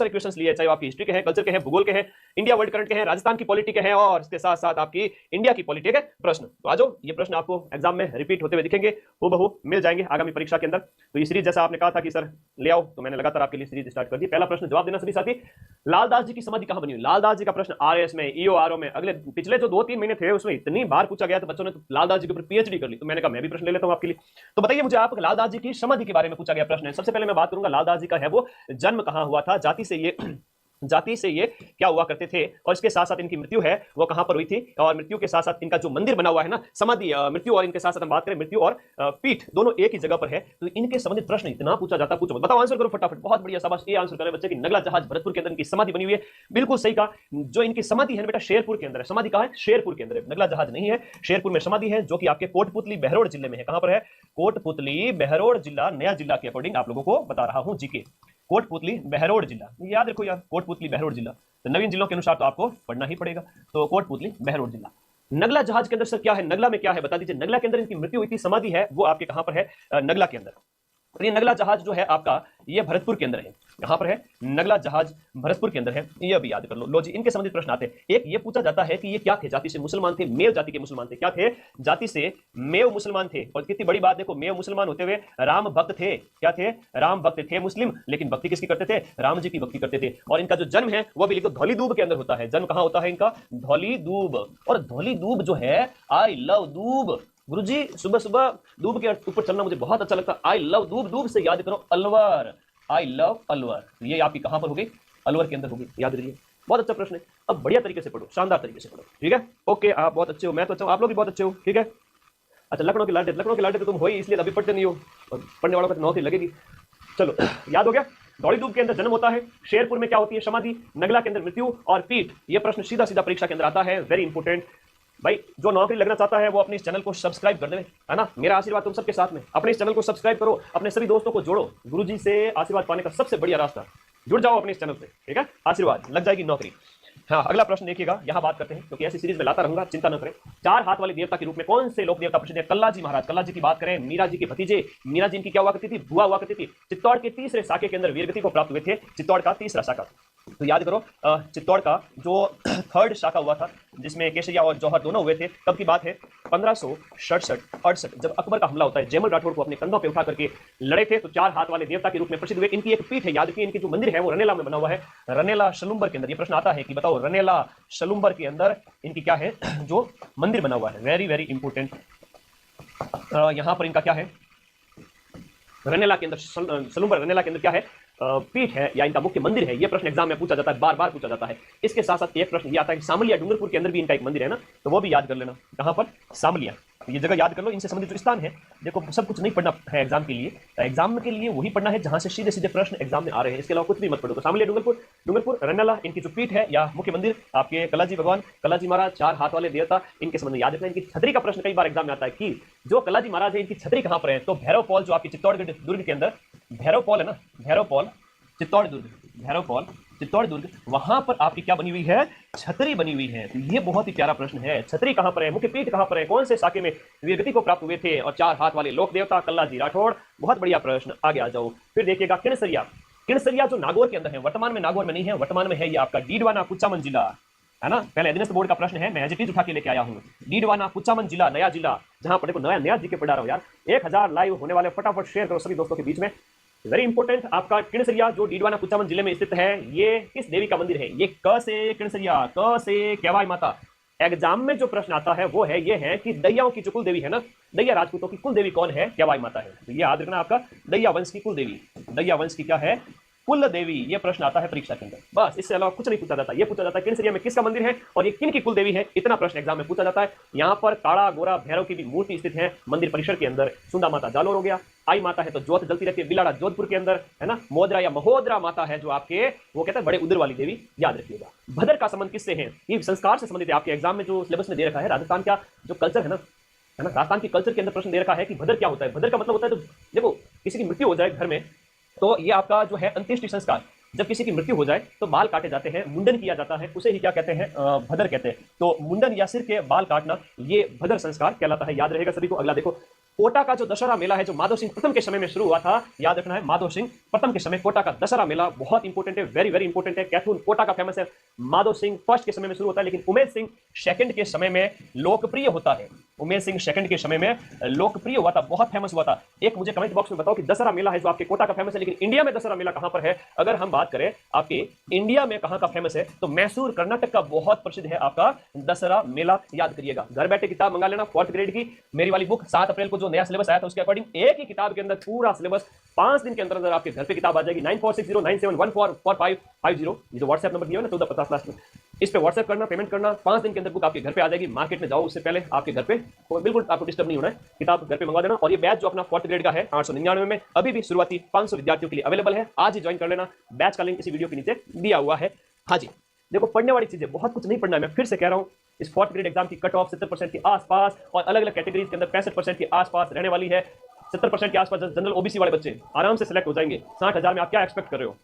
तरह के क्वेश्चंस लिए, चाहे आपकी हिस्ट्री के हैं, कल्चर के हैं, भूगोल के हैं, इंडिया वर्ल्ड करंट के हैं, राजस्थान की पॉलिटी के हैं और इसके साथ साथ आपकी इंडिया की पॉलिटी के प्रश्न। तो आ जाओ, ये प्रश्न आपको एग्जाम में रिपीट होते हुए दिखेंगे, हूबहू मिल जाएंगे आगामी परीक्षा के अंदर। तो ये सीरीज जैसा आपने कहा था कि सर ले आओ, तो मैंने लगातार आपके लिए सीरीज स्टार्ट कर दी। पहला प्रश्न जवाब देना सभी साथी, लालदास जी की समाधि कहां बनी हुई? लालदास जी का प्रश्न आरएस में, ईओआरओ में, अगले पिछले जो 2-3 महीने थे उसमें इतनी बार पूछा गया था, बच्चों ने तो लालदास जी के ऊपर पीएचडी कर ली। तो मैंने कहा मैं भी प्रश्न ले लेता हूं आपके लिए। तो बताइए मुझे आप, लालदास जी की समाधि के बारे में पूछा गया प्रश्न है। सबसे पहले मैं बात करूंगा लालदास जी का है वो जन्म कहां हुआ था, जाति से ये क्या हुआ करते थे, और इसके साथ साथ इनकी मृत्यु है वो कहां पर हुई थी, और मृत्यु के साथ साथ इनका जो मंदिर बना हुआ है ना, समाधि, मृत्यु और इनके साथ साथ हम बात करें मृत्यु और पीठ दोनों एक ही जगह पर है। तो इनके संबंधित प्रश्न इतना पूछा जाता, पूछो बताओ, आंसर करो फटाफट। बहुत बढ़िया, शाबाश, ये आंसर करें बच्चे की नगला जहाज भरतपुर के अंदर इनकी समाधि बनी हुई है। बिल्कुल सही कहा, जो इनकी समाधि है बेटा शेरपुर के अंदर है। समाधि कहां है? शेरपुर के अंदर है, नगला जहाज नहीं है, शेरपुर में समाधि है, जो कि आपके कोटपुतली बहरोड जिले में है। कहां पर है? कोटपुतली बहरोड जिला, नया जिला के अकॉर्डिंग आप लोगों को बता रहा हूं जीके। कोटपुतली बहरोड जिला, याद रखो यार, कोटपुतली बहरोड जिला, तो नवीन जिलों के अनुसार तो आपको पढ़ना ही पड़ेगा। तो कोटपुतली बहरोड जिला। नगला जहाज के अंदर सर क्या है, नगला में क्या है बता दीजिए। नगला के अंदर इनकी मृत्यु हुई थी, समाधि है वो आपके कहां पर है? नगला के अंदर। और ये नगला जहाज जो है आपका, ये भरतपुर के अंदर है। कहां पर है? नगला जहाज भरतपुर के अंदर है, ये भी याद कर लो। लो जी, इनके संबंधित प्रश्न आते हैं। एक ये पूछा जाता है कि ये क्या थे, जाति से मुसलमान थे, मेव जाति के मुसलमान थे। क्या थे? जाति से मेव मुसलमान थे। और कितनी बड़ी बात देखो, मेव मुसलमान होते हुए राम भक्त थे। क्या थे? राम भक्त थे मुस्लिम, लेकिन भक्ति किसकी करते थे? राम जी की भक्ति करते थे। और इनका जो जन्म है वो भी लिखो धौली दूब के अंदर होता है। जन्म कहां होता है इनका? धौली दूब। और धौली दूब जो है, आई लव दूब। गुरुजी सुबह सुबह दूब के ऊपर चलना मुझे बहुत अच्छा लगता है। आई लव दूब, दूब से याद करो अलवर, आई लव अलवर। ये आपकी कहां पर होगी? अलवर के अंदर होगी, याद रखिए। बहुत अच्छा प्रश्न है। अब बढ़िया तरीके से पढ़ो, शानदार तरीके से पढ़ो, ठीक है? ओके, आप बहुत अच्छे हो, मैं तो अच्छा हूं, आप लोग भी बहुत अच्छे हो, ठीक है? अच्छा, लखनऊ के लाडे तो तुम हो ही, इसलिए अभी पढ़ते नहीं हो, और पढ़ने वालों को नौकरी लगेगी। चलो, याद हो गया। दौड़ी दूब के अंदर जन्म होता है, शेरपुर में क्या होती है? समाधि, नगला के अंदर मृत्यु और पीठ। ये प्रश्न सीधा सीधा परीक्षा के अंदर आता है, वेरी इंपॉर्टेंट। भाई जो नौकरी लगना चाहता है वो अपने इस चैनल को सब्सक्राइब कर दे, है ना? मेरा आशीर्वाद तुम सबके साथ में। अपने इस चैनल को सब्सक्राइब करो, अपने सभी दोस्तों को जोड़ो। गुरुजी से आशीर्वाद पाने का सबसे बढ़िया रास्ता, जुड़ जाओ अपने इस चैनल से, ठीक है? आशीर्वाद लग जाएगी नौकरी। हाँ, अगला प्रश्न देखिएगा, यहाँ बात करते हैं क्योंकि ऐसी सीरीज में लाता रहूंगा, चिंता न करें। 4 हाथ वाले देवता के रूप में कौन से लोक देवता प्रसिद्ध है? कल्ला जी महाराज। कल्ला जी की बात करें, मीरा जी के भतीजे। मीरा जी इनकी क्या हुआ करती थी? बुआ हुआ करती थी। चित्तौड़ के तीसरे शाखे के अंदर वीरगति को प्राप्त हुए थे, चित्तौड़ का तीसरा शाखा। तो याद करो, चित्तौड़ का जो थर्ड शाखा हुआ था, जिसमें केसरिया और जौहर दोनों हुए थे, कब की बात है? 1567-68, जब अकबर का हमला होता है, जयमल राठौड़ को अपने कंधों पे उठा करके लड़े थे। तो 4 हाथ वाले देवता के रूप में प्रसिद्ध हुए। इनकी एक पीठ है, याद रखिए, इनकी जो मंदिर है वो रनेला में बना हुआ है, रनेला शलुम्बर के अंदर। ये प्रश्न आता है कि बताओ, रनेला शलुम्बर के अंदर इनकी क्या है जो मंदिर बना हुआ है? Very very important. यहां पर इनका क्या है? रनेला के अंदर, सलुम्बर रनेला के अंदर क्या है? पीठ है या इनका मुख्य मंदिर है। यह प्रश्न एग्जाम में पूछा जाता है, बार बार पूछा जाता है। इसके साथ साथ एक प्रश्न ये आता है कि सामलिया डूंगरपुर के अंदर भी इनका एक मंदिर है ना, तो वो भी याद कर लेना। कहां पर? सामलिया। ये जगह याद कर लो, इनसे संबंधित जो स्थान है। देखो, सब कुछ नहीं पढ़ना है एग्जाम के लिए, एग्जाम के लिए वही पढ़ना है जहां से सीधे सीधे प्रश्न एग्जाम में आ रहे हैं। इसके अलावा कुछ भी मत पढ़ो। तो सामलिया डूंगरपुर रनेला, इनकी जो पीठ है या मुख्य मंदिर, आपके कलाजी भगवान, कलाजी महाराज, 4 हाथ वाले देवता, इनके संबंध में याद रखना। इनकी छतरी का प्रश्न कई बार एग्जाम में आता है कि जो कलाजी महाराज है इनकी छतरी कहां पर है? तो भैरव पॉल, जो आपकी चित्तौड़गढ़ दुर्ग के अंदर भैरव पॉल है ना, भैरव पॉल चित्तौड़ दुर्ग, भैरव पॉल चित्तौड़ दुर्ग, वहां पर आपकी क्या बनी हुई है? छतरी बनी हुई है। तो ये बहुत ही प्यारा प्रश्न है। छतरी कहां पर है? मुख्य पीठ कहां पर है? कौन से शाखे में वीरगति को प्राप्त हुए थे? और 4 हाथ वाले लोक देवता कल्ला जी राठौड़। बहुत बढ़िया प्रश्न। आगे आ जाओ। फिर देखिएगा किणसरिया। किणसरिया जो नागौर के अंदर है, वर्तमान में नागौर में नहीं है, वर्तमान में है ये आपका डीडवाना कुचामन जिला, है ना? पहले अधीनस्थ बोर्ड का प्रश्न है, मैं एज इट इज उठा के लेके आया हूं। डीडवाना कुचामन जिला, नया जिला, जहां पर देखो नया जी के पढ़ा रहा हूं यार। 1000 लाइव होने वाले, फटाफट शेयर करो सभी दोस्तों के बीच में। वेरी इंपॉर्टेंट, आपका किणसरिया जो डीडवाना कुचामन जिले में स्थित है, ये किस देवी का मंदिर है? ये क से किणसरिया, क से केवाई माता। एग्जाम में जो प्रश्न आता है वो है, ये है कि दैयाओं की जो कुल देवी है ना, दैया राजपूतों की कुल देवी कौन है? केवाई माता है। तो ये याद रखना, आपका दैया वंश की कुल देवी, दैया वंश की क्या है? कुल देवी। ये प्रश्न आता है परीक्षा के अंदर, बस इससे अलावा कुछ नहीं पूछा जाता। ये पूछा जाता है किणसरिया में किसका मंदिर है और ये किन की कुल देवी है, इतना प्रश्न एग्जाम में पूछा जाता है। यहाँ पर काड़ा गोरा भैरव की भी मूर्ति स्थित है मंदिर परिसर के अंदर। सुंदा माता जालोर हो गया, आई माता है तो ज्योत जलती रहती है, बिलाड़ा जोधपुर के अंदर है ना। मोदरा या महोदरा माता है जो आपके, वो कहते हैं बड़े उदर वाली देवी, याद रखिएगा। भद्र का संबंध किससे है? ये संस्कार से संबंधित है। आपके एग्जाम में जो सिलेबस में दे रखा है, राजस्थान का जो कल्चर है ना, राजस्थान की कल्चर के अंदर प्रश्न दे रखा है कि भद्र क्या होता है। भद्र का मतलब होता है, तो देखो किसी की मृत्यु हो जाए घर में, तो ये आपका जो है अंत्येष्टि संस्कार, जब किसी की मृत्यु हो जाए तो बाल काटे जाते हैं, मुंडन किया जाता है, उसे ही क्या कहते हैं, भदर कहते हैं। तो मुंडन या सिर के बाल काटना ये भदर संस्कार कहलाता है, याद रहेगा सभी को। अगला देखो, कोटा का जो दशहरा मेला है जो माधव सिंह प्रथम के समय में शुरू हुआ था, याद रखना है, माधव सिंह प्रथम के समय कोटा का दशहरा मेला बहुत इंपॉर्टेंट है, वेरी वेरी इंपॉर्टेंट है। कैथून कोटा का फेमस है, माधव सिंह फर्स्ट के समय में शुरू होता है, लेकिन उमेश सिंह सेकंड के समय में लोकप्रिय होता है। उमेश सिंह सेकंड के समय में लोकप्रिय हुआ था, बहुत फेमस हुआ था। एक मुझे कमेंट बॉक्स में बताओ कि दशहरा मेला है जो आपके कोटा का फेमस है, लेकिन इंडिया में दशहरा मेला कहां पर है? अगर हम बात करें आपके इंडिया में कहां का फेमस है तो मैसूर कर्नाटक का बहुत प्रसिद्ध है आपका दशहरा मेला, याद करिएगा। घर बैठे किताब मंगा लेना, 4th ग्रेड की मेरी वाली बुक, 7 अप्रैल को जो नया सिलेबस आया था उसके अकॉर्डिंग एक ही किताब के अंदर पूरा सिलेबस 5 दिन के अंदर अंदर आपके घर पे किताब आ जाएगी। 946097144550, ये जो व्हाट्सएप नंबर दिया है ना 1450 लास्ट में, इस पे व्हाट्सएप करना, पेमेंट करना, 5 दिन के अंदर बुक आपके घर पे आ जाएगी। मार्केट में जाओ उससे पहले आपके घर पे, और बिल्कुल आपको डिस्टर्ब नहीं होना है, किताब घर पे मंगा देना। और ये बैच जो अपना 4th ग्रेड का है 899 में अभी भी शुरुआती 500 विद्यार्थियों के लिए अवेलेबल है, आज ही ज्वाइन कर लेना। बैच का लिंक इसी वीडियो के नीचे दिया हुआ है। हाँ जी, देखो पढ़ने वाली चीजें बहुत कुछ नहीं पढ़ना है, मैं फिर से कह रहा हूँ। इस 4th ग्रेड एग्जाम की कट ऑफ 70% के आसपास और अलग अलग कैटेगरीज के अंदर 65% के आसपास रहने वाली है। 70% के आसपास जनरल ओबीसी वाले बच्चे आराम से सिलेक्ट हो जाएंगे। 60,000 में आप क्या एक्सपेक्ट कर रहे हो,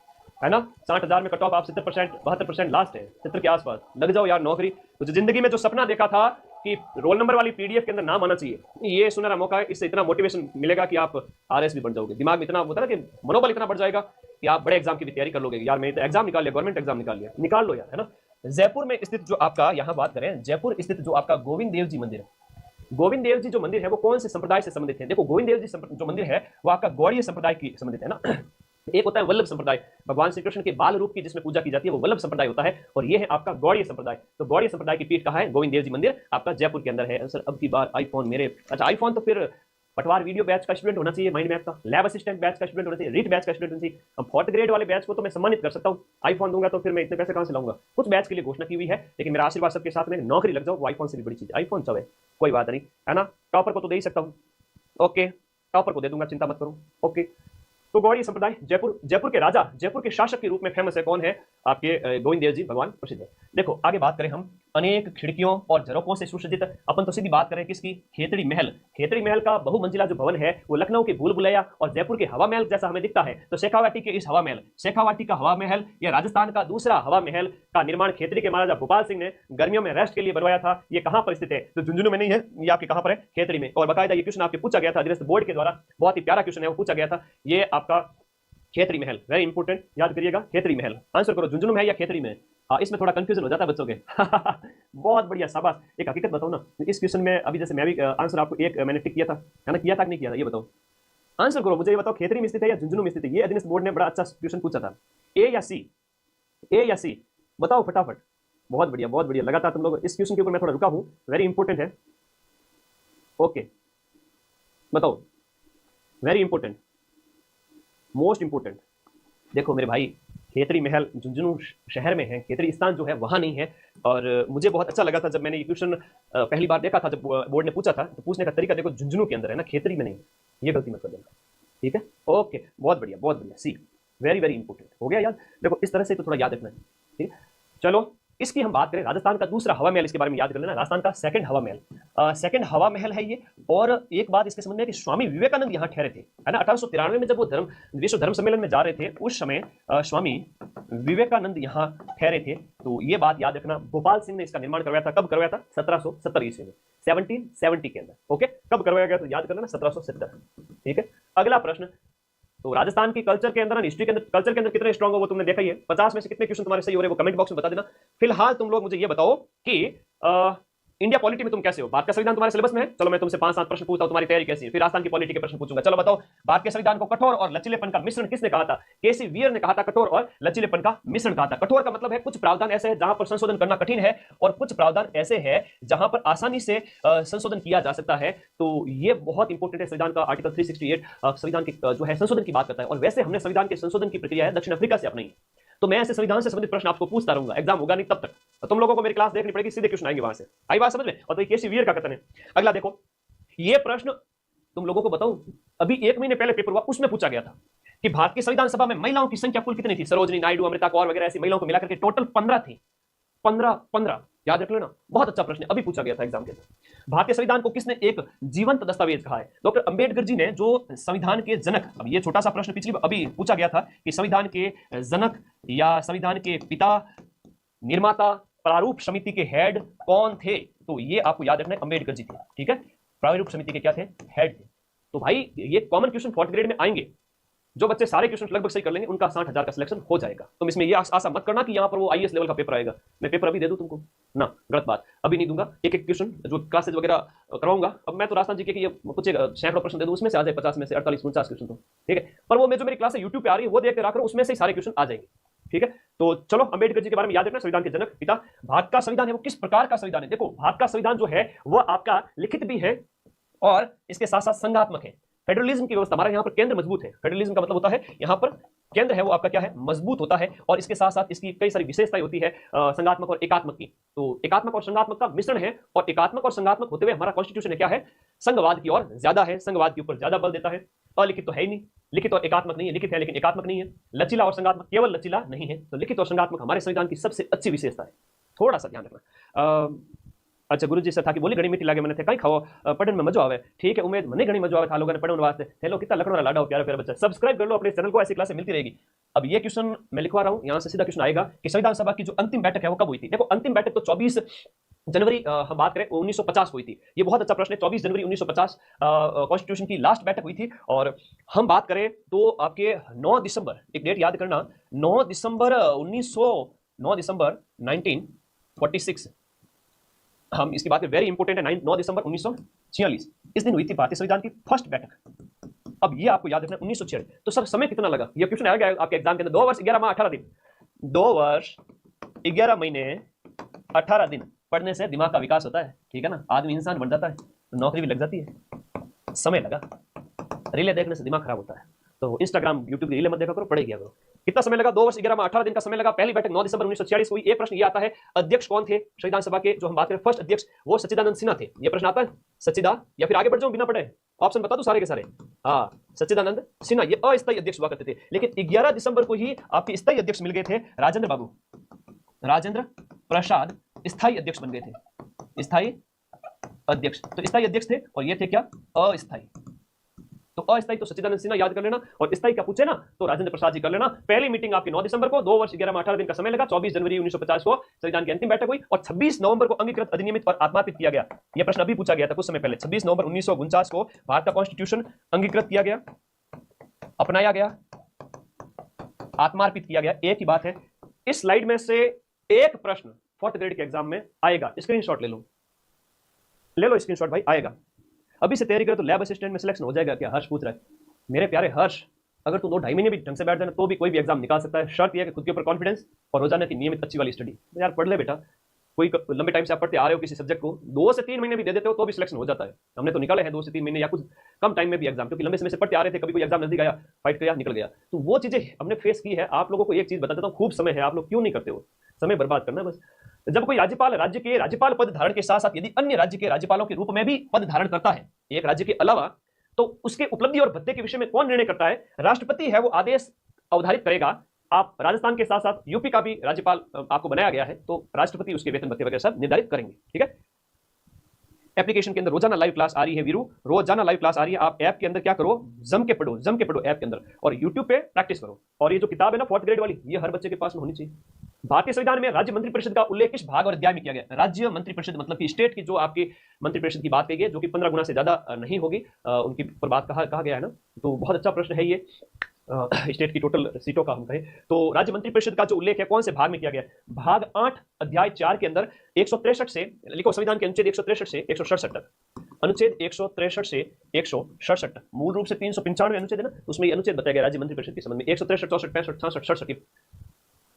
है ना? 60,000 में कट ऑफ आप 70%, 72% लास्ट है, 70 के आसपास लग जाओ यार नौकरी। तो जो जिंदगी में जो सपना देखा था कि रोल नंबर वाली पीडीएफ के अंदर नाम आना चाहिए, ये सुनहरा मौका है। इससे इतना मोटिवेशन मिलेगा कि आप आरएस भी बन जाओगे, दिमाग में इतना होता है ना कि मनोबल इतना बढ़ जाएगा कि आप बड़े एग्जाम की भी तैयारी कर लोगे। यार मैं तो एग्जाम निकाल लिया, गवर्नमेंट एग्जाम निकाल लिया, निकाल लो यार, है ना? जयपुर में स्थित जो आपका, यहां बात करें जयपुर स्थित जो आपका गोविंद देव जी मंदिर है, गोविंद देव जी जो मंदिर है वो कौन से संप्रदाय से संबंधित है? देखो गोविंद देव जी जो मंदिर है वो आपका गौड़ीय संप्रदाय की संबंधित है ना। एक होता है वल्लभ संप्रदाय, भगवान श्री कृष्ण के बाल रूप की जिसमें पूजा की जाती है वो वल्लभ संप्रदाय होता है, और ये है आपका गौड़ीय संप्रदाय। तो गौड़ीय संप्रदाय की पीठ कहाँ है? गोविंद देव जी मंदिर आपका जयपुर के अंदर है। सर अब की बार आईफोन मेरे, अच्छा आईफोन तो फिर पटवार वीडियो बैच का स्टूडेंट होना चाहिए, माइंड मैप का लैब असिस्टेंट बैच का स्टूडेंट होना चाहिए, रीट बैच का स्टूडेंट होना चाहिए। अब 4th ग्रेड वाले बैच को तो मैं सम्मानित कर सकता हूँ, आईफोन दूंगा तो फिर मैं इतने पैसे कहां से लाऊंगा? कुछ बैच के लिए घोषणा की हुई है, लेकिन मेरा आशीर्वाद सबके साथ में, नौकरी लग जाओ, वो आईफोन से भी बड़ी चीज, आईफोन सब है, कोई बात नहीं, है ना? टॉपर को तो दे ही सकता हूँ, ओके, टॉपर को दे दूंगा, चिंता मत करो, ओके। तो गौड़ीय संप्रदाय जयपुर, जयपुर के राजा, जयपुर के शासक के रूप में फेमस है, कौन है? आपके गोविंद देव जी भगवान प्रसिद्ध है। देखो आगे बात करें हम, अनेक खिड़कियों और झरोकों से सुसज्जित, अपन तो सीधी बात करें किसकी? खेतड़ी महल। खेतड़ी महल का बहुमंजिला जो भवन है वो लखनऊ के भूल भुलैया और जयपुर के हवा महल जैसा हमें दिखता है। तो शेखावाटी के इस हवा महल, शेखावाटी का हवा महल या राजस्थान का दूसरा हवा महल का निर्माण खेतड़ी के महाराजा भोपाल सिंह ने गर्मियों में रेस्ट के लिए बनवाया था। ये कहां पर स्थित है? तो झुंझुनू में नहीं है, ये आपके कहां पर है? खेतड़ी में। और बाकायदा ये क्वेश्चन आपके पूछा गया था अधीनस्थ बोर्ड के द्वारा, बहुत ही प्यारा क्वेश्चन है, वो पूछा गया था। ये आपका खेतड़ी महल, वेरी इंपॉर्टेंट, याद करिएगा, खेतड़ी महल। आंसर करो, झुंझुनू में है या खेतड़ी में? हाँ, इसमें थोड़ा कंफ्यूजन हो जाता है बच्चों के। बहुत बढ़िया, शाबाश। एक हकीकत बताओ ना, इस क्वेश्चन में अभी जैसे मैं भी आंसर आपको एक मैंने टिक किया था, है ना? किया था कि नहीं किया था, ये बताओ, आंसर करो मुझे, ये बताओ खेतड़ी में स्थित है या झुंझुनू में स्थित है? ये अधीनस्थ बोर्ड ने बड़ा अच्छा क्वेश्चन पूछा था, ए या सी, ए या सी, बताओ फटाफट। बहुत बढ़िया, बहुत बढ़िया, लगातार तुम लोग इस क्वेश्चन के ऊपर मैं थोड़ा रुका हूं, वेरी इंपॉर्टेंट है, ओके बताओ, वेरी इंपॉर्टेंट, मोस्ट इंपॉर्टेंट। देखो मेरे भाई, खेतड़ी महल झुंझुनू शहर में है, खेतड़ी स्थान जो है वहां नहीं है। और मुझे बहुत अच्छा लगा था जब मैंने ये क्वेश्चन पहली बार देखा था, जब बोर्ड ने पूछा था, तो पूछने का तरीका देखो, झुंझुनू के अंदर है ना, खेतड़ी में नहीं, ये गलती मत कर देना, ठीक है? ओके, बहुत बढ़िया, बहुत बढ़िया, सी, वेरी वेरी इंपॉर्टेंट, हो गया याद। देखो इस तरह से तो थोड़ा याद रखना है, ठीक है? चलो इसकी हम बात करें, राजस्थान का दूसरा हवा महल, इसके बारे में याद कर लेना, राजस्थान का सेकंड हवा महल, सेकंड हवा महल है ये। और एक बात इसके संबंध में कि स्वामी विवेकानंद यहाँ ठहरे थे, है ना? 1893 में जब वो विश्व धर्म सम्मेलन में जा रहे थे, उस समय स्वामी विवेकानंद यहाँ ठहरे थे। तो ये बात याद रखना। भोपाल सिंह ने इसका निर्माण करवाया था, कब करवाया था? 1770 ईस्वी में, 1770 के अंदर, ओके। कब करवाया गया तो याद करना, 1770, ठीक है? अगला प्रश्न, तो राजस्थान की कल्चर के अंदर, हिस्ट्री के अंदर, कल्चर के अंदर कितने स्ट्रांग हो वो तुमने देखा ही है। 50 में से कितने क्वेश्चन तुम्हारे सही हो रहे हैं वो कमेंट बॉक्स में बता देना। फिलहाल तुम लोग मुझे ये बताओ कि इंडिया पॉलिटी में तुम कैसे हो? भारत का संविधान तुम्हारे सिलेबस में है? चलो मैं तुमसे 5-7 प्रश्न पूछता हूं, तुम्हारी तैयारी कैसी है? फिर राजस्थान की पॉलिटी के प्रश्न पूछूंगा। चलो बताओ, भारत के संविधान को कठोर और लचीलेपन का मिश्रण किसने कहा था? केसी वीर ने कहा था, कठोर और लचीलेपन का मिश्रण कहा था। कठोर का मतलब है कुछ प्रावधान ऐसे हैं जहां पर संशोधन करना कठिन है, और कुछ प्रावधान ऐसे हैं जहां पर आसानी से संशोधन किया जा सकता है। तो ये बहुत इंपॉर्टेंट है। संविधान का आर्टिकल 368 संविधान की जो है संशोधन की बात करता है, और वैसे हमने संविधान के संशोधन की प्रक्रिया है दक्षिण अफ्रीका से अपनाई। तो मैं ऐसे संविधान से संबंधित प्रश्न आपको पूछता रहूंगा, एग्जाम होगा नहीं तब तक, तो तुम लोगों को मेरी क्लास देखनी पड़ेगी, सीधे क्वेश्चन आएंगे वहां से। आई बात समझ में? और तो केसी वीर का कथन है। अगला देखो, ये प्रश्न तुम लोगों को बताऊं, अभी 1 महीने पहले पेपर हुआ, उसमें पूछा गया था कि भारत की संविधान सभा में महिलाओं की संख्या कुल कितनी थी? सरोजनी नायडू, अमृता कौर वगैरह ऐसी महिलाओं को मिलाकर के टोटल 15 थी, 15। याद रख लेना, बहुत अच्छा प्रश्न है, अभी पूछा गया था एग्जाम के अंदर। भारतीय संविधान को किसने एक जीवंत दस्तावेज कहा है? डॉक्टर अंबेडकर जी ने, जो संविधान के जनक, अब ये छोटा सा प्रश्न पिछली अभी पूछा गया था कि संविधान के जनक या संविधान के पिता, निर्माता, प्रारूप समिति के हेड कौन थे? तो ये आपको याद रखना है, अंबेडकर जी थे। ठीक है, प्रारूप समिति के क्या थे? हेड थे। तो भाई ये कॉमन क्वेश्चन 4th ग्रेड में आएंगे, जो बच्चे सारे क्वेश्चन लगभग सही कर लेंगे उनका 60,000 का सिलेक्शन हो जाएगा। तुम इसमें ये आशा मत करना कि यहाँ पर वो आईएएस लेवल का पेपर आएगा, मैं पेपर अभी दे दूं तुमको ना, गलत बात, अभी नहीं दूंगा। एक एक क्वेश्चन जो क्लासेज वगैरह करवाऊंगा, अब मैं तो राजस्थान जीके की कुछ सैकड़ों प्रश्न दे दूं, उसमें से आ जाए 50 में से 48-49 क्वेश्चन, तो ठीक है। पर वो मैं जो मेरी क्लास यूट्यूब पे आ रही है वो देख के रहा करो, उसमें से सारे क्वेश्चन आ जाएंगे। ठीक है, तो चलो अंबेडकर जी के बारे में याद रखना, संविधान के जनक, पिता। भारत का संविधान है वो किस प्रकार का संविधान है? देखो, भारत का संविधान जो है वह आपका लिखित भी है और इसके साथ साथ संघात्मक है। फेडरलिज्म की व्यवस्था, हमारे यहाँ पर केंद्र मजबूत है। फेडरलिज्म का मतलब होता है यहाँ पर केंद्र है वो आपका क्या है? मजबूत होता है, और इसके साथ साथ इसकी कई सारी विशेषताएं होती है संघात्मक और एकात्मक की। तो एकात्मक और संघात्मक का मिश्रण है, और एकात्मक और संघात्मक होते हुए हमारा कॉन्स्टिट्यूशन है क्या है? संघवाद की ओर ज्यादा है, संघवाद के ऊपर ज्यादा बल देता है। अलिखित तो है ही नहीं, लिखित और एकात्मक नहीं है, लिखित है लेकिन एकात्मक नहीं है। लचीला और संघात्मक, केवल लचीला नहीं है। तो लिखित और संघात्मक हमारे संविधान की सबसे अच्छी विशेषता है, थोड़ा सा ध्यान रखना। अच्छा, गुरुजी से था कि बोली घणी मीठी लागे, मैंने थे कहीं खाओ पढ़ने में मजा आवे। ठीक है, उम्मीद मने घणी मजा आवे था लोगों ने पढ़ने वास्ते। हेलो, कितना लकड़ों वाला लाडा हो प्यारा प्यारा बच्चा। सब्सक्राइब कर लो अपने चैनल को, ऐसी क्लासें मिलती रहेगी। अब ये क्वेश्चन मैं लिखवा रहा हूँ, यहाँ से सीधा क्वेश्चन आएगा कि संविधान सभा की जो अंतिम बैठक है वो कब हुई थी? देखो, अंतिम बैठक तो 24 जनवरी हम बात करें 1950 हुई थी। ये बहुत अच्छा प्रश्न है, 24 जनवरी 1950 कॉन्स्टिट्यूशन की लास्ट बैठक हुई थी। और हम बात करें तो आपके 9 दिसंबर, एक डेट याद करना, 9 दिसंबर 1946, हम इसकी बात वेरी इंपॉर्टेंट है, 9 दिसंबर 1946 इस दिन हुई थी भारतीय संविधान की फर्स्ट बैठक। अब ये आपको याद रखना 1946। तो सर समय कितना लगा? ये क्वेश्चन आएगा आपके एग्जाम के अंदर। 2 वर्ष 11 माह 18 दिन, 2 वर्ष 11 महीने 18 दिन पढ़ने से दिमाग का विकास होता है। ठीक है ना, आदमी इंसान बन जाता है, नौकरी भी लग जाती है। समय लगा, रीले देखने से दिमाग खराब होता है, तो इंस्टाग्राम यूट्यूब की रीले मत देखा करो, पढ़े गया करो। कितना समय लगा? 2 वर्ष 11 माह 18 दिन का समय लगा। पहली बैठक 9 दिसंबर 1946 हुई। एक प्रश्न ये आता है, अध्यक्ष कौन थे संविधान सभा के? जो हम बात करें फर्स्ट अध्यक्ष, वो सच्चिदानंद सिन्हा थे। ये प्रश्न आता है, सच्चिदा, या फिर आगे बढ़ जाऊं बिना पढ़े? ऑप्शन बता दूं सारे के सारे? हाँ, सच्चिदानंद सिन्हा ये अस्थायी अध्यक्ष हुआ करते थे। लेकिन 11 दिसंबर को ही आपके स्थायी अध्यक्ष मिल गए थे, राजेंद्र बाबू, राजेंद्र प्रसाद स्थायी अध्यक्ष बन गए थे, स्थायी अध्यक्ष। तो स्थायी अध्यक्ष थे, और ये थे क्या? अस्थायी। तो अस्थायी तो सच्चिदानंद सिन्हा याद कर लेना, और स्थायी का पूछे ना तो राजेंद्र प्रसाद जी कर लेना। पहली मीटिंग आपकी 9 दिसंबर को, 2 वर्ष 11 माह 18 दिन का समय लगा। 24 जनवरी 1950 को संविधान की अंतिम बैठक हुई, और 26 नवंबर को अंगीकृत, अधिनियमित और आत्मार्पित किया गया। यह प्रश्न अभी पूछा गया था कुछ समय पहले। 26 नवंबर 1949 को भारत का कॉन्स्टिट्यूशन अंगीकृत किया गया, अपनाया गया, आत्मार्पित किया गया। एक ही बात है, इस स्लाइड में से एक प्रश्न 4th ग्रेड के एग्जाम में आएगा, स्क्रीनशॉट ले लो, ले लो स्क्रीनशॉट भाई, आएगा। अभी से तैयारी करे तो लैब असिस्टेंट में सिलेक्शन हो जाएगा क्या? हर्ष पूछ रहा है। मेरे प्यारे हर्ष, अगर तू 2-2.5 महीने भी ढंग से बैठ जाना तो भी कोई भी एग्जाम निकाल सकता है। शर्त यह है कि खुद के ऊपर कॉन्फिडेंस और रोजाना की नियमित अच्छी वाली स्टडी। तो यार पढ़ ले बेटा, कोई लंबे टाइम से आप पढ़ते आ रहे हो किसी सब्जेक्ट को, 2 से 3 महीने भी दे देते हो तो भी सिलेक्शन हो जाता है। हमने तो निकाले हैं 2 से 3 महीने या कुछ कम टाइम में भी एग्जाम, क्योंकि लंबे समय से पढ़ते आ रहे थे, कभी कोई एग्जाम नजदीक आया, फाइट किया, निकल गया। तो वो चीजें हमने फेस की है। आप लोगों को एक चीज बता देता हूँ, खूब समय है, आप लोग क्यों नहीं करते हो? समय बर्बाद करना है बस। जब कोई राज्यपाल राज्य के राज्यपाल पद धारण के साथ साथ यदि अन्य राज्य के राज्यपालों के रूप में भी पद धारण करता है एक राज्य के अलावा, तो उसके उपलब्धि और भत्ते के विषय में कौन निर्णय करता है? राष्ट्रपति है, वो आदेश अवधारित करेगा। आप राजस्थान के साथ साथ यूपी का भी राज्यपाल आपको बनाया गया है, तो राष्ट्रपति उसके वेतन भत्ते वगैरह सब निर्धारित करेंगे। ठीक है, एप्लीकेशन के अंदर रोजाना लाइव क्लास आ रही है वीरू, रोजाना लाइव क्लास आ रही है। आप ऐप के अंदर क्या करो, जम के पढ़ो ऐप के अंदर, और यूट्यूब पे प्रैक्टिस करो। और ये जो किताब है ना 4th ग्रेड वाली, ये हर बच्चे के पास में होनी चाहिए। भारतीय संविधान में राज्य मंत्रिपरिषद का उल्लेख किस भाग और अध्याय में किया गया? राज्य मंत्रिपरिषद मतलब कि स्टेट की जो आपकी मंत्रिपरिषद की बात कही गई, जो कि 15 गुना से ज्यादा नहीं होगी, उनकी पर बात कहा गया है ना। तो बहुत अच्छा प्रश्न है ये, स्टेट की टोटल सीटों का हम कहें तो राज्य मंत्रिपरिषद का जो उल्लेख है कौन से भाग में किया गया? भाग 8 अध्याय 4 के अंदर 163 से, लिखो संविधान के अनुच्छेद 163 से 167 तक, अनुच्छेद 163 से 167 तक। मूल रूप से 395 अनुच्छेद है ना, उसमें ये अनुच्छेद बताया गया राज्य मंत्रिपरिषद के संबंध में। 163, 64, 65, 66, 67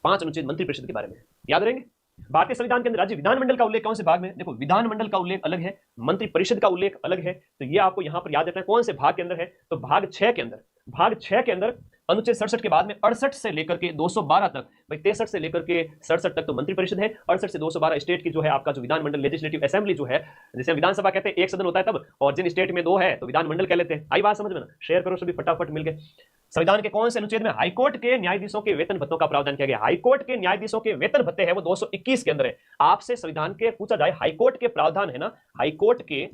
5 अनुच्छेद मंत्रिपरिषद के बारे में याद रहेंगे। भारतीय संविधान के अंदर राज्य विधानमंडल का उल्लेख कौन से भाग में? देखो, विधानमंडल का उल्लेख अलग है, मंत्रिपरिषद का उल्लेख अलग है। तो ये आपको यहां पर याद रखना है कौन से भाग के अंदर है। तो भाग 6 के अंदर, भाग 6 के अंदर अनुच्छेद 67 के बाद में 68 से लेकर के 212 तक, भाई 63 से लेकर के 67 तक तो मंत्रिपरिषद है, 68 से 212 स्टेट की जो है आपका जो विधानमंडल लेजिस्लेटिव असेंबली जो है, जैसे विधानसभा कहते हैं एक सदन होता है तब, और जिन स्टेट में 2 है तो विधानमंडल कह लेते हैं। आई बात समझ में ना? शेयर करो सभी फटाफट मिलके। संविधान के कौन से अनुच्छेद में हाईकोर्ट के न्यायाधीशों के वेतन भत्तों का प्रावधान किया गया? हाईकोर्ट के न्यायाधीशों के वेतन भत्ते हैं वो 221 के अंदर है। आपसे संविधान के पूछा जाए हाईकोर्ट के प्रावधान है ना, हाईकोर्ट के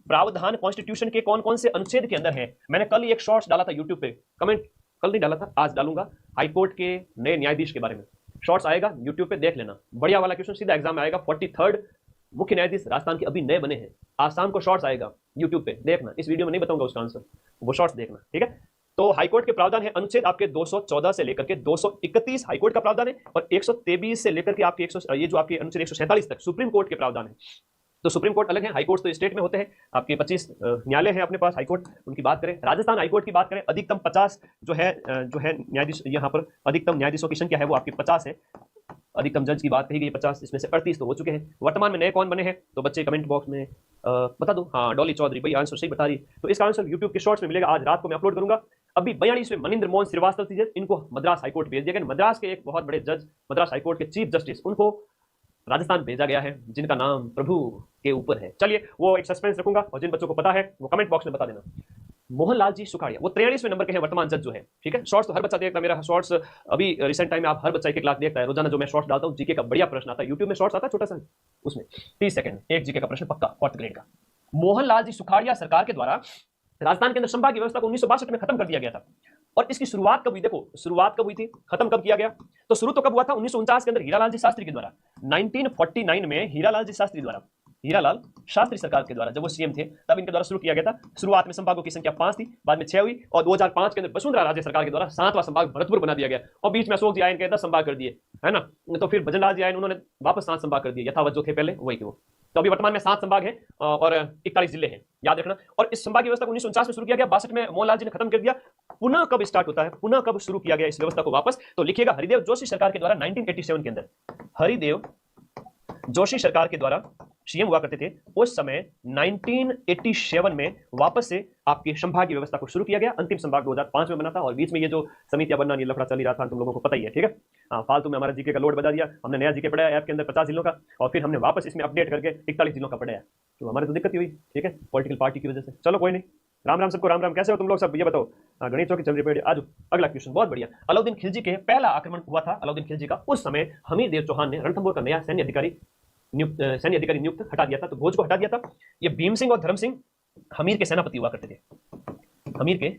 प्रावधान कॉन्स्टिट्यूशन के कौन कौन से अनुच्छेद के अंदर है? मैंने कल ही एक शॉर्ट्स डाला था यूट्यूब पे, कमेंट कल नहीं डाला था, आज डालूंगा, हाईकोर्ट के नए न्यायाधीश के बारे में शॉर्ट्स आएगा यूट्यूब पे, देख लेना, बढ़िया वाला क्वेश्चन सीधा एग्जाम में आएगा। 43rd मुख्य न्यायाधीश राजस्थान के अभी नए बने हैं, आज शाम को शॉर्ट्स आएगा यूट्यूब पे, देखना, इस वीडियो में नहीं बताऊंगा उसका आंसर, वो शॉर्ट्स देखना, ठीक है। तो हाईकोर्ट के प्रावधान है अनुच्छेद आपके 214 से लेकर के 231 हाईकोर्ट का प्रावधान है, और 123 से लेकर के आपके ये जो आपके अनुच्छेद 147 तक सुप्रीम कोर्ट के प्रावधान है। तो सुप्रीम कोर्ट अलग है, हाईकोर्ट तो स्टेट में होते हैं, आपके 25 न्यायालय हैं अपने पास हाईकोर्ट, उनकी बात करें। राजस्थान हाईकोर्ट की बात करें, अधिकतम 50 जो है न्यायाधीश, यहाँ पर अधिकतम न्यायाधीशों की संख्या है वो आपकी 50 है। अधिकतम जज की बात कही गई 50, इसमें से 38 तो हो चुके हैं। वर्तमान में नए कौन बने हैं तो बच्चे कमेंट बॉक्स में बता दो। हाँ, डॉली चौधरी, भाई आंसर सही बता रही। तो इसका आंसर यूट्यूब के शॉर्ट्स में मिलेगा, आज रात को मैं अपलोड करूंगा। अभी 42वें मनिंद्र मोहन श्रीवास्तव थी, इनको मद्रास हाईकोर्ट भेज दिया गया। मद्रास के एक बहुत बड़े जज, मद्रास हाईकोर्ट के चीफ जस्टिस, उनको राजस्थान भेजा गया है, जिनका नाम प्रभु के ऊपर है। चलिए वो एक सस्पेंस रखूंगा, और जिन बच्चों को पता है वो कमेंट बॉक्स में बता देना। मोहनलाल जी सुखाड़िया, वो 43वें नंबर के हैं वर्तमान जज जो है, ठीक है। शॉर्ट्स तो हर बच्चा देखता है, मेरा शॉर्ट्स अभी रिसेंट टाइम में आप हर बच्चा एक क्लास देखता है, रोजाना जो मैं शॉर्ट्स डालता हूँ, जीके का बढ़िया प्रश्न आता है यूट्यूब में, शॉर्ट्स आता है छोटा सा, उसमें 30 सेकंड एक जीके का प्रश्न पक्का 4th ग्रेड का। मोहनलाल जी सुखाड़िया सरकार के द्वारा राजस्थान के अंदर संभागीय व्यवस्था को 1962 में खत्म कर दिया गया था। और इसकी शुरुआत कब हुई? देखो शुरुआत कब हुई थी, खत्म कब किया गया? तो शुरू तो कब हुआ था? 1949 के अंदर हीरालाल जी शास्त्री के द्वारा। 1949 में हीरालाल जी शास्त्री द्वारा, हीरालाल शास्त्री सरकार के द्वारा जब वो सीएम थे तब इनके द्वारा शुरू किया गया था। शुरुआत में संभागों की संख्या 5 थी, बाद में 6 हुई, और 2005 के अंदर वसुंधरा राजे सरकार के द्वारा 7वां संभाग भरतपुर बना दिया गया, और बीच में अशोक जी आए, 10 संभाग कर दिए, है ना। तो फिर भजनलाल जी आए, उन्होंने वापस 7 संभाग कर दिए, यथावत जो थे पहले वही थे वो। तो अभी वर्तमान में 7 संभाग हैं और 41 जिले हैं, याद रखना। और इस संभागीय व्यवस्था को 1949 में शुरू किया गया, 62 में मोहनलाल जी ने खत्म कर दिया। पुनः कब स्टार्ट होता है, पुनः कब शुरू किया गया इस व्यवस्था को वापस? तो लिखिएगा, हरिदेव जोशी सरकार के द्वारा 1987 के अंदर, हरिदेव जोशी सरकार के द्वारा सीएम हुआ करते थे उस समय 1987 में वापस से आपकी संभागीय व्यवस्था को शुरू किया गया। अंतिम संभाग 2005 में बना था, और बीच में ये जो समितियां बनना, ये लफड़ा चल ही रहा था, तुम लोगों को पता ही है, ठीक है। हाँ, फालतू में हमारा जीके का लोड बजा दिया हमने, नया जीके पढ़ाया ऐप के अंदर 50 जिलों का, और फिर हमने वापस इसमें अपडेट करके 41 जिलों का पढ़ाया, तो हमारे तो दिक्कत ही हुई, ठीक है, पॉलिटिकल पार्टी की वजह से। चलो कोई नहीं, राम राम सबको, राम राम। कैसे हो तुम लोग सब, ये बताओ। गणितों की चल रही है। आज अगला क्वेश्चन बहुत बढ़िया। अलाउद्दीन खिलजी के पहला आक्रमण हुआ था अलाउद्दीन खिलजी का, उस समय हमीर देव चौहान ने रणथंभौर का नया सैन्य अधिकारी नियुक्त हटा दिया था, तो भोज को हटा दिया था। ये भीम सिंह और धर्म सिंह हमीर के सेनापति हुआ करते थे, हमीर के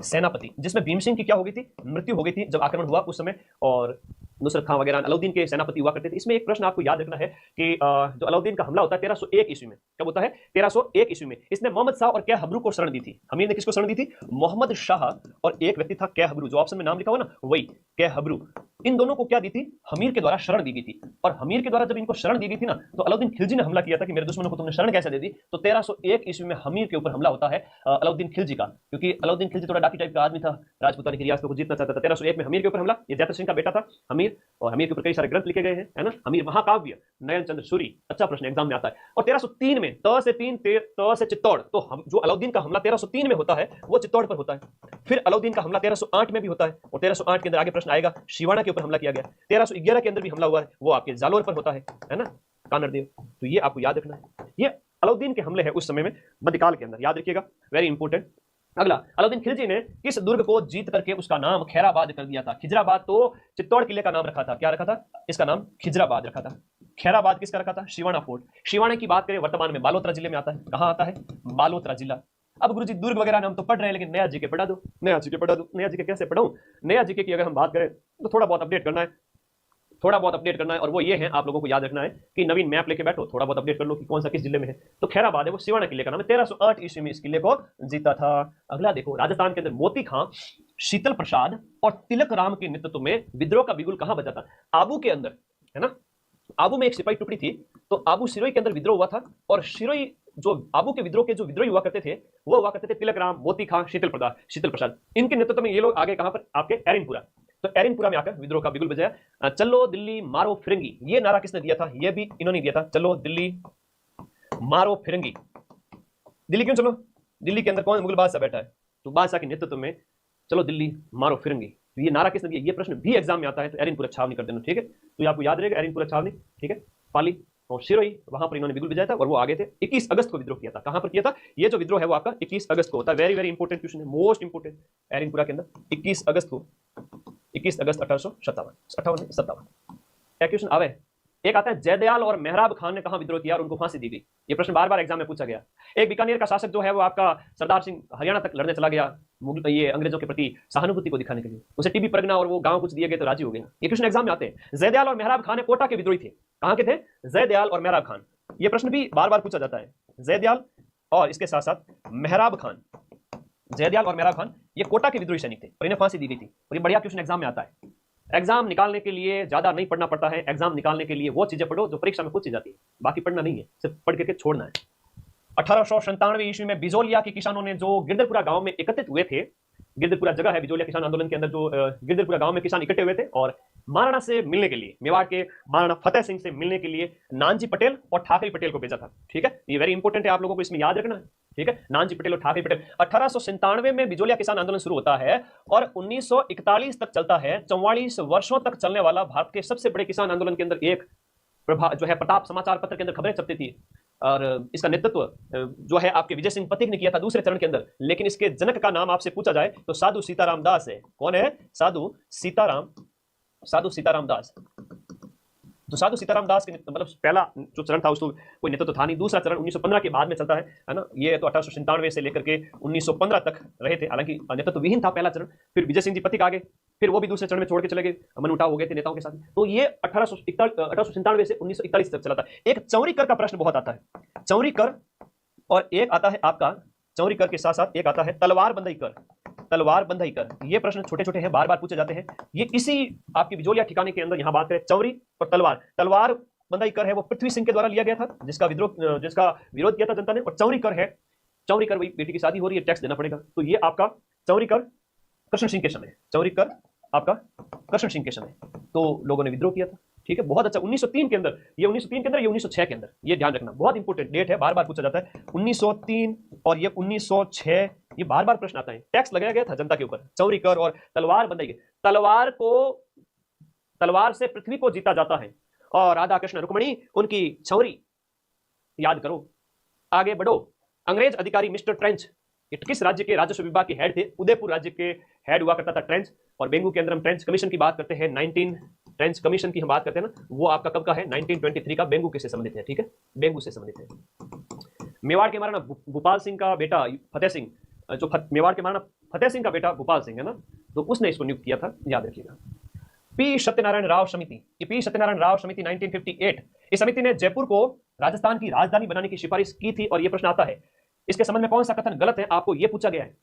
सेनापति, जिसमें भीम सिंह की क्या हो गई थी, मृत्यु हो गई थी जब आक्रमण हुआ उस समय, और नुसरत खां वगैरह अलाउद्दीन के सेनापति हुआ करते थे। इसमें एक प्रश्न आपको याद रखना है कि जो अलाउद्दीन का हमला होता है 1301 ईस्वी में, कब होता है? 1301 ईस्वी में। इसने मोहम्मद शाह और कै हबरू को शरण दी थी। हमीर ने किसको शरण दी थी? मोहम्मद शाह, और एक व्यक्ति था कै हबरू, जो ऑप्शन में नाम लिखा हुआ ना वही कै हबरू। इन दोनों को क्या दी थी? हमीर के द्वारा शरण दी गई थी। और हमीर के द्वारा जब इनको शरण दी गई थी ना, तो अलाउद्दीन खिलजी ने हमला किया था कि मेरे दुश्मनों को तुमने शरण कैसे दे दी। तो 1301 ईस्वी में हमीर के ऊपर हमला होता है अलाउद्दीन खिलजी का, क्योंकि अलाउद्दीन खिलजी थोड़ा डाकी टाइप का आदमी था, राजपूतानी की रियासतों को जीतना चाहता था। 1301 में हमीर के ऊपर हमला, ये जैतर सिंह का बेटा था हमीर, और हमीर के ऊपर कई सारे ग्रंथ लिखे गए हैं, है ना। हमीर महाकाव्य, नयन चंद्र सूरी, अच्छा प्रश्न एग्जाम में आता है। और 1303 में त से चित्तौड़, तो जो अलाउद्दीन का हमला 1303 में होता है वो चित्तौड़ पर होता है। फिर अलाउद्दीन का हमला 1308 में भी होता है, और 1308 के अंदर आगे प्रश्न आएगा शिवाना के ऊपर हमला किया गया। 1311 के अंदर भी हमला हुआ है, वो आपके जालोर पर होता है ना, कानरदेव। तो ये आपको याद रखना है, ये अलाउद्दीन के हमले हैं उस समय में मध्यकाल के अंदर, याद रखिएगा, वेरी इंपॉर्टेंट। अगला, अलाउद्दीन खिलजी ने किस दुर्ग को जीत करके उसका नाम खैराबाद कर दिया था? खिजराबाद तो चित्तौड़ किले का नाम रखा था, क्या रखा था? इसका नाम खिजराबाद रखा था। खैराबाद किसका रखा था? शिवाना फोर्ट। शिवाना की बात करें वर्तमान में बालोतरा जिले में आता है, कहां आता है? बालोतरा जिला। अब गुरुजी दुर्ग वगैरह हम तो पढ़ रहे हैं, लेकिन नया जीके पढ़ा दो, नया जीके पढ़ा दो। नया जीके कैसे पढ़ाऊं? नया जीके की अगर हम बात करें तो थोड़ा बहुत अपडेट करना है, थोड़ा बहुत अपडेट करना है, और वो ये है, आप लोगों को याद रखना है कि नवीन मैप लेके बैठो, थोड़ा बहुत अपडेट कर लो कि कौन सा किस जिले में है। तो खैराबाद है वो शिवाना किले का नाम है, 1308 ईस्वी में इस किले को जीता था। अगला देखो, राजस्थान के अंदर मोती खां, शीतल प्रसाद और तिलक राम के नेतृत्व में विद्रोह का बिगुल कहां बजा था? आबू के अंदर, है ना। आबू में एक सिपाही टुकड़ी थी, तो आबू सिरोही के अंदर विद्रोह हुआ था, और सिरोही जो आबू के विद्रोह के जो विद्रोही हुआ करते थे वो हुआ करते थे तिलक राम, मोती खां, शीतल प्रसाद। इनके नेतृत्व में ये लोग आगे कहां पर? आपके एरिनपुरा। तो एरिनपुरा में आकर विद्रोह का बिगुल बजाया। चलो दिल्ली मारो फिरंगी, ये नारा किसने दिया था? ये भी इन्होंने दिया था, चलो दिल्ली मारो फिरंगी। दिल्ली क्यों चलो? दिल्ली के अंदर कौन मुगल बादशाह बैठा है, तो बादशाह के नेतृत्व में चलो दिल्ली मारो फिरंगी, तो ये नारा किसने दिया, ये प्रश्न भी एग्जाम में आता है, तो एरिनपुर छावनी कर देना, ठीक है। तो ये आपको याद रहेगा, एरिनपुर छावनी, ठीक है। पाली और सिरोही, वहां पर इन्होंने बिगुल बजाया था और वो आगे थे। 21 अगस्त को विद्रोह किया था। कहां पर किया था? ये जो विद्रोह है वो आपका 21 अगस्त को होता है। वेरी वेरी इंपॉर्टेंट क्वेश्चन है, मोस्ट इंपॉर्टेंट। एरिनपुरा के अंदर 21 अगस्त को, 21 अगस्त 1857 क्या क्वेश्चन आवे। एक आता है जयदयाल और मेहराब खान ने कहां विद्रोह किया और उनको फांसी दी गई। ये प्रश्न बार बार एग्जाम में पूछा गया। एक बीकानेर का शासक जो है वो आपका सरदार सिंह हरियाणा तक लड़ने चला गया, ये अंग्रेजों के प्रति सहानुभूति को दिखाने के लिए। उसे टीबी परगना और वो गांव कुछ दिए गए तो राजी हो गया। ये क्वेश्चन एग्जाम में आते हैं। जयदयाल और मेहराब खान कोटा के विद्रोही थे। कहां के थे? जयदयाल और मेहराब खान। ये प्रश्न भी बार बार पूछा जाता है। जयदयाल और इसके साथ साथ मेहराब खान, जयदयाल और मेहराब खान ये कोटा के विद्रोही सैनिक थे और इन्हें फांसी दी गई थी। और ये बढ़िया क्वेश्चन एग्जाम में आता है। एग्जाम निकालने के लिए ज्यादा नहीं पढ़ना पड़ता है। एग्जाम निकालने के लिए वो चीजें पढ़ो जो परीक्षा में पूछी जाती है, बाकी पढ़ना नहीं है, सिर्फ पढ़ के छोड़ना है। 1897 ईस्वी में बिजोलिया के किसानों ने जो गिरदरपुरा गांव में एकत्रित हुए थे, गिरदरपुरा जगह है बिजोलिया किसान आंदोलन के अंदर, जो गिरदरपुरा गांव में किसान इकट्ठे हुए थे और महाराणा से मिलने के लिए, मेवाड़ के महाराणा फतेह सिंह से मिलने के लिए नानजी पटेल और ठाकरे पटेल को भेजा था। ठीक है, ये वेरी इंपॉर्टेंट है, आप लोगों को इसमें याद रखना है। ठीक है, नानजी पटेल और ठाकरे पटेल। 1897 में बिजोलिया किसान आंदोलन शुरू होता है और 1941 तक चलता है। 44 वर्षों तक चलने वाला भारत के सबसे बड़े किसान आंदोलन के अंदर एक जो है प्रताप समाचार पत्र के अंदर खबरें छपती थी और इसका नेतृत्व जो है आपके विजय सिंह पथिक ने किया था दूसरे चरण के अंदर। लेकिन इसके जनक का नाम आपसे पूछा जाए तो साधु सीताराम दास है। कौन है? साधु सीताराम दास। तो साधु सीताराम दास के मतलब पहला जो चरण था उसको कोई नेतृत्व था नहीं। दूसरा चरण 1915 के बाद में चलता है ना। ये तो 1897 से लेकर के 1915 तक रहे थे, हालांकि नेतृत्व विहीन था पहला चरण। फिर विजय सिंह जी पथिक आ गए, फिर वो भी दूसरे चरण में छोड़ के चले गए, मनमुटाव हो गए थे नेताओं के साथ। तो ये 1897 से 1941 तक चला था। एक चौरी कर का प्रश्न बहुत आता है। चौरी कर और एक आता है आपका चौरी कर के साथ साथ एक आता है तलवार बंधई कर। तलवार बंधई कर, ये प्रश्न छोटे छोटे हैं, बार बार पूछे जाते हैं। ये इसी आपकी बिजोलिया ठिकाने के अंदर यहां बात करें चौरी और तलवार। तलवार बंधई कर है वो पृथ्वी सिंह के द्वारा लिया गया था, जिसका विरोध किया था जनता ने। और चौरी कर है, चौरी कर वही बेटी की शादी हो रही है, टैक्स देना पड़ेगा। तो ये आपका चौरी कर कृष्ण सिंह के समय, चौरी कर आपका कृष्ण सिंह के समय तो लोगों ने विद्रोह किया था। ठीक है, बहुत अच्छा। 1903 के अंदर, ये 1903 के अंदर, ये 1906 के अंदर, ये ध्यान रखना, बहुत इंपॉर्टेंट डेट है, बार बार पूछा जाता है। 1903 और ये 1906, ये बार बार प्रश्न आता है। टैक्स लगाया गया था जनता के ऊपर, चौरी कर और तलवार बंधई कर। तलवार से पृथ्वी को जीता जाता है और राधा कृष्ण रुक्मणी उनकी छौरी याद करो। आगे बढ़ो। अंग्रेज अधिकारी मिस्टर ट्रेंच किस राज्य के राजस्व विभाग के हेड थे? उदयपुर राज्य के हेड हुआ करता था ट्रेंच। और बेंगू के अंदर हम ट्रेंच कमीशन की बात करते हैं, 19 ट्रेंच कमीशन की हम बात करते हैं ना, वो आपका कब का है? 1923 का, बेंगू से संबंधित है। ठीक है, बेंगू से संबंधित है। मेवाड़ के महाराणा भूपाल सिंह का बेटा फतेह सिंह, जो मेवाड़ के महाराणा फतेह सिंह का बेटा भूपाल सिंह है ना, तो उसने इसको नियुक्त किया था, याद रखिएगा। पी सत्यनारायण राव समिति, ये पी सत्यनारायण राव समिति 1958, इस समिति ने जयपुर को राजस्थान की राजधानी बनाने की सिफारिश की थी। और यह प्रश्न आता है, इसके संबंध में कौन सा कथन गलत है, आपको यह पूछा गया है।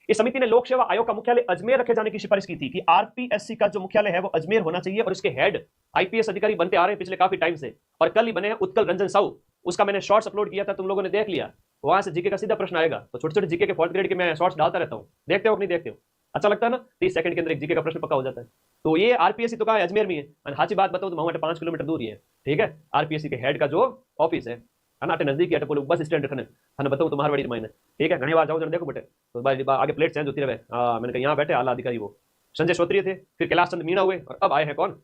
इस समिति ने लोक सेवा आयोग का मुख्यालय अजमेर रखे जाने की सिफारिश की थी कि आरपीएससी का जो मुख्यालय है वो अजमेर होना चाहिए और इसके हेड आईपीएस अधिकारी बनते आ रहे हैं पिछले काफी टाइम से। और कल ही बने हैं उत्कल रंजन साहू, उसका मैंने शॉर्ट्स अपलोड किया था, तुम लोगों ने देख लिया। वहां से जीके का सीधा प्रश्न आएगा। तो छोटे छोटे जीके के फोर्थ ग्रेड के मैं शॉर्ट्स डालता रहता हूँ, देखते हो कि नहीं देखते हो? अच्छा लगता है ना? 30 सेकंड के अंदर एक जीके का प्रश्न पक्का हो जाता है। तो ये आरपीएससी तो कहा है अजमेर में है, हाची बात बताओ तो वहां 5 किलोमीटर दूर ही है। ठीक है, आरपीएससी के हेड का जो ऑफिस है ना, नजदीक है, बस स्टैंड रखने हमें बताओ तुम्हारे बड़ी मायने। ठीक है, घनी बार जाओ जरा देखो बेटे, तो भाई आगे प्लेट चेंज होती रहे। मैंने कहा यहाँ बैठे आला अधिकारी वो संजय श्रोत्रिय थे, फिर कैलाश चंद मीणा हुए और अब आए हैं कौन?